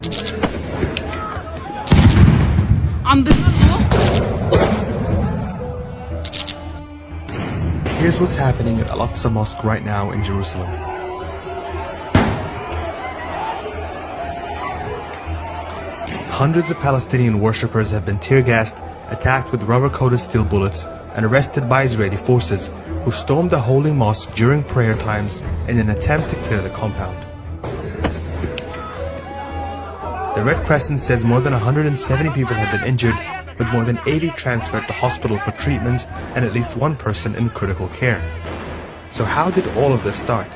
Here's what's happening at Al-Aqsa Mosque right now in Jerusalem. Hundreds of Palestinian worshippers have been tear-gassed, attacked with rubber-coated steel bullets, and arrested by Israeli forces, who stormed the holy mosque during prayer times in an attempt to clear the compound. The Red Crescent says more than 170 people have been injured, with more than 80 transferred to hospital for treatment and at least one person in critical care. So how did all of this start?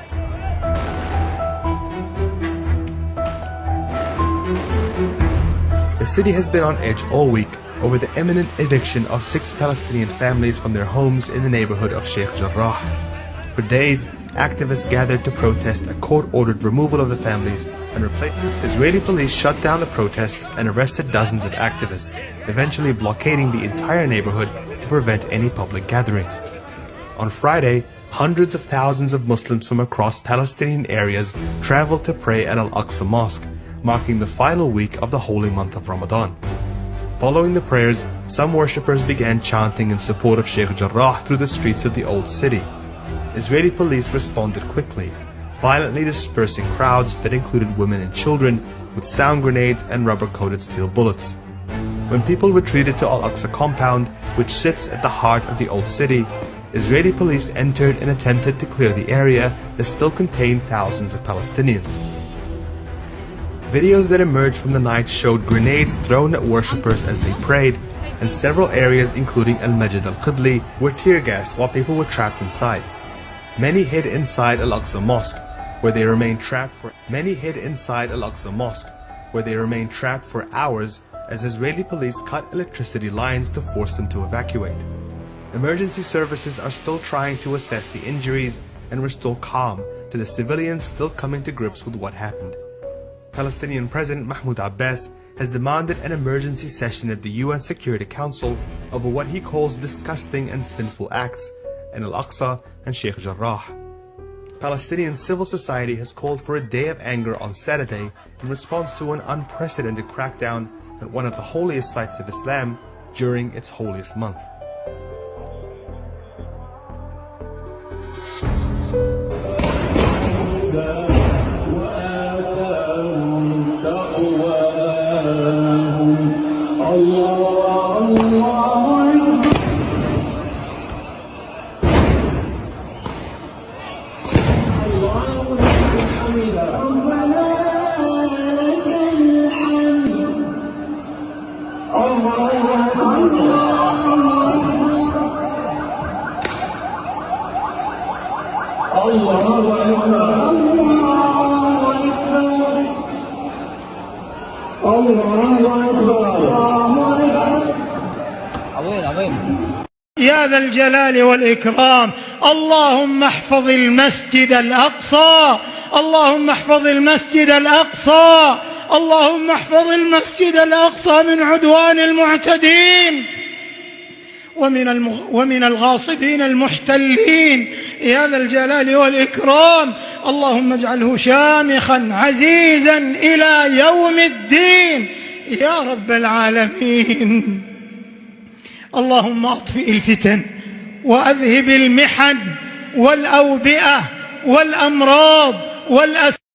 The city has been on edge all week over the imminent eviction of 6 Palestinian families from their homes in the neighborhood of Sheikh Jarrah. For days, activists gathered to protest a court-ordered removal of the families and replacement. Israeli police shut down the protests and arrested dozens of activists, eventually blockading the entire neighborhood to prevent any public gatherings. On Friday, hundreds of thousands of Muslims from across Palestinian areas traveled to pray at Al-Aqsa Mosque, marking the final week of the holy month of Ramadan. Following the prayers, some worshippers began chanting in support of Sheikh Jarrah through the streets of the old city. Israeli police responded quickly, violently dispersing crowds that included women and children with sound grenades and rubber-coated steel bullets. When people retreated to Al-Aqsa compound, which sits at the heart of the old city, Israeli police entered and attempted to clear the area that still contained thousands of Palestinians. Videos that emerged from the night showed grenades thrown at worshippers as they prayed, and several areas including al-Masjid-e-Aqsa were tear-gassed while people were trapped inside. Many hid inside Al-Aqsa Mosque, where they remained trapped for hours as Israeli police cut electricity lines to force them to evacuate. Emergency services are still trying to assess the injuries and restore calm to the civilians still coming to grips with what happened. Palestinian President Mahmoud Abbas has demanded an emergency session at the UN Security Council over what he calls disgusting and sinful acts in Al-Aqsa and Sheikh Jarrah. Palestinian civil society has called for a day of anger on Saturday in response to an unprecedented crackdown at one of the holiest sites of Islam during its holiest month. يا ذا الجلال والإكرام اللهم احفظ المسجد الأقصى اللهم احفظ المسجد الأقصى اللهم احفظ المسجد الأقصى من عدوان المعتدين ومن الغاصبين المحتلين يا ذا الجلال والإكرام اللهم اجعله شامخا عزيزا إلى يوم الدين يا رب العالمين. اللهم اطفئ الفتن وأذهب المحن والأوبئة والأمراض والأسباب